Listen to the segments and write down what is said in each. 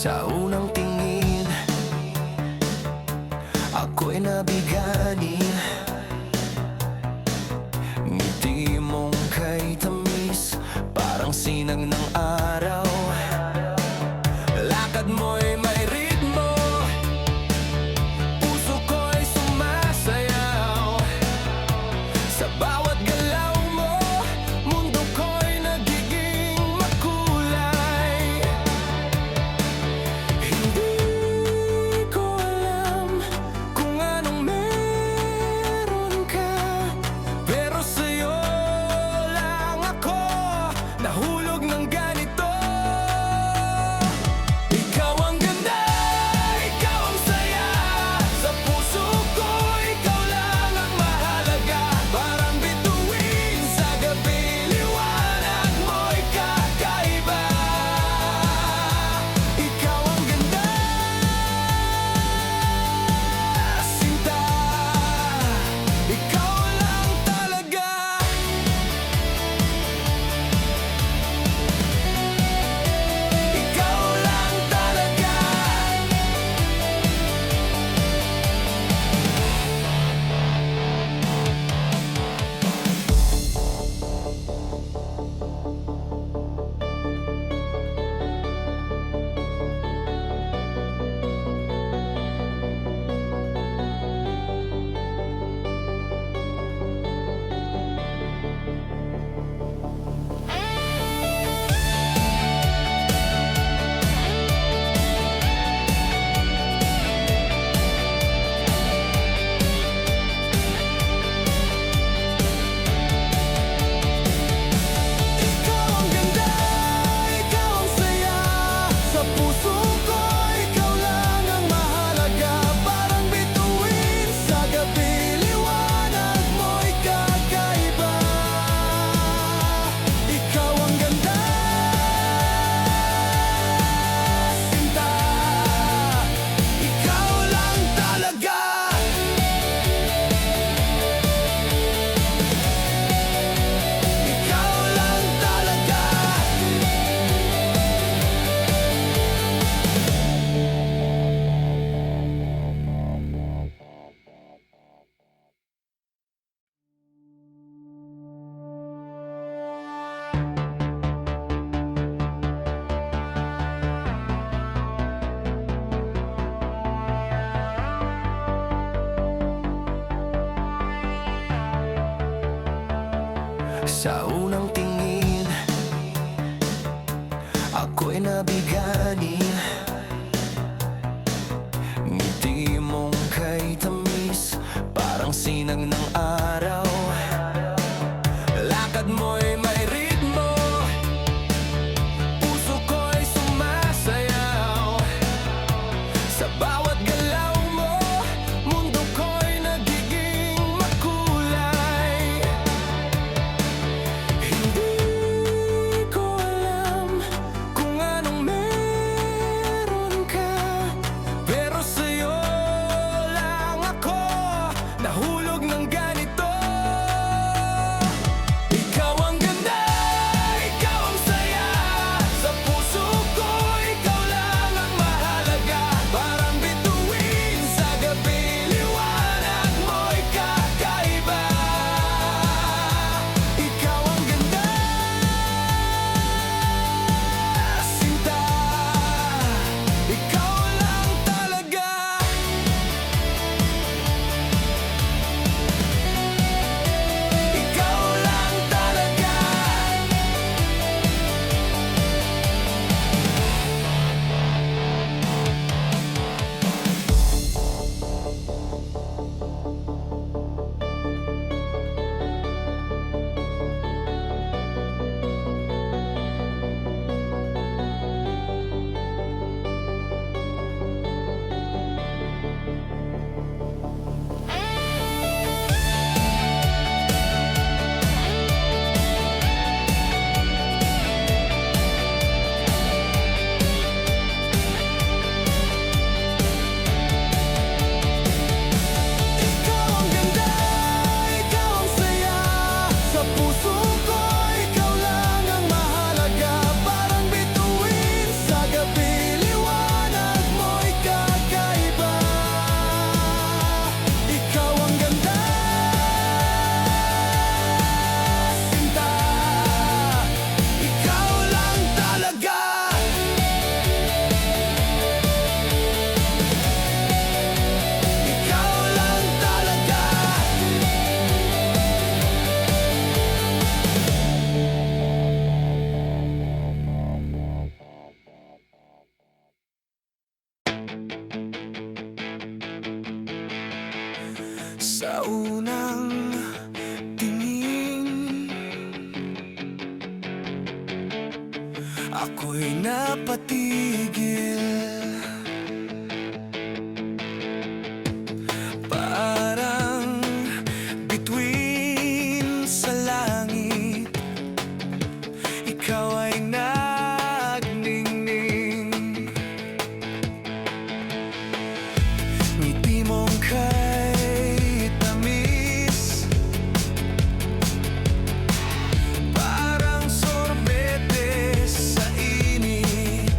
Sa unang tingin, ako'y nabigani. Ngiti mong kay tamis, parang sinag ng araw. Lakad mo'y may ritmo, Sa unang tingin, ako'y nabigani. Ngiti mong kay tamis, parang sinag ng araw. Lakad mo'y may ritmo, puso ko'y sumasayaw. Sa bawat galaw mo, mundo ko'y nagiging makulay. Hindi ko alam kung anong meron ka, pero sa'yo lang ako nahulog ng ganito. Ikaw ang ganda, ikaw ang saya, sa puso ko ikaw lang ang mahalaga. Parang bituin sa gabi, liwanag mo'y kakaiba. Ikaw ang ganda, sinta, ikaw lang talaga. Ikaw lang talaga. Ikaw ang ganda, ikaw ang saya, sa puso ko ikaw lang ang mahalaga. Parang bituin sa gabi, liwanag mo'y kakaiba. Ikaw ang ganda, sinta, ikaw lang talaga. Ikaw lang talaga. Sa unang tingin, ako'y napatigil. Parang bituin sa langit, ikaw ay nagningning. Ngiti mong kay tamis, parang sorbete sa init.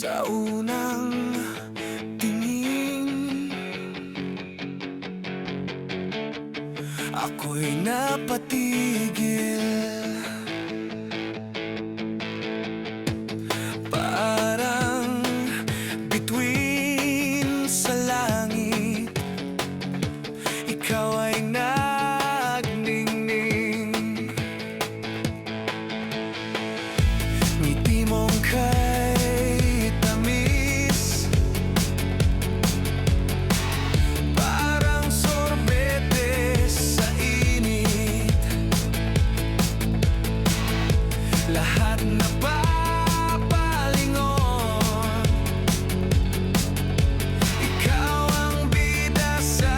Sa unang tingin, ako'y napatigil. Parang bituin sa langit, ikaw ay nagningning. Ngiti mong kay tamis, parang sorbete sa init. Lahat na papalingon, ikaw ang bida sa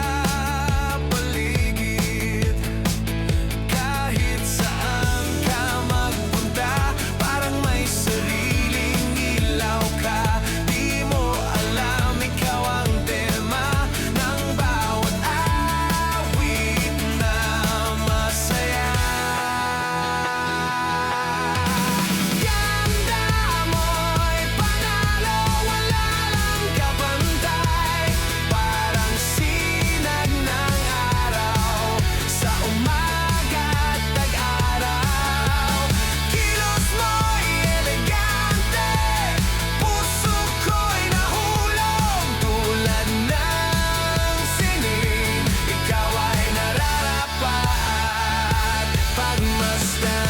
paligid. Kahit saan ka magpunta, parang may sariling ilaw ka. Di mo alam, ikaw ang tema ng bawat awit na masaya. Ganda mo'y panalo, wala lang kapantay. Parang sinag ng araw sa umaga at tag-araw. Kilos mo'y elegante, puso ko'y nahulog tulad ng sining. Ikaw ay nararapat pagmasdan.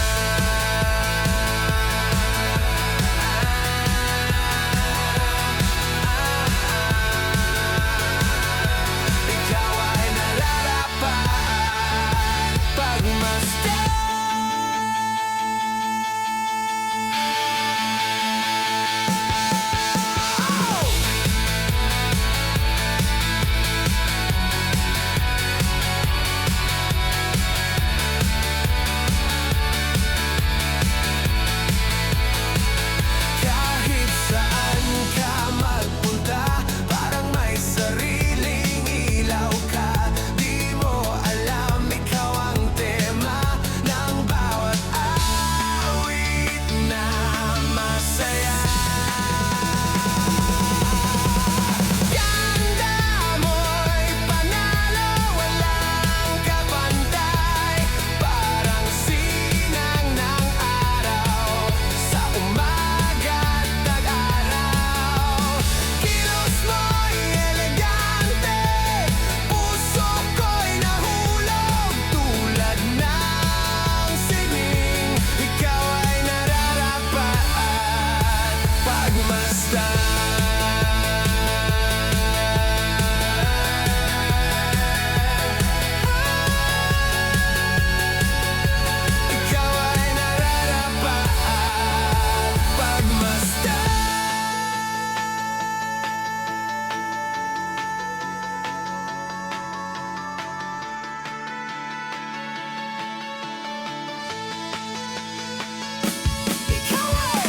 Ikaw ay nararapat pagmasdan. Kahit saan ka magpunta, parang may sariling ilaw ka. Di mo alam, ikaw ang tema ng bawat awit na masaya. Ganda mo'y panalo, walang kapantay. Parang sinang ng araw sa umaga at tag-araw. Kilos mo'y elegante, puso ko'y nahulog tulad ng sining. Ikaw ay nararapat pagmasdan. Ikaw ay nararapat pagmasdan. Ikaw ay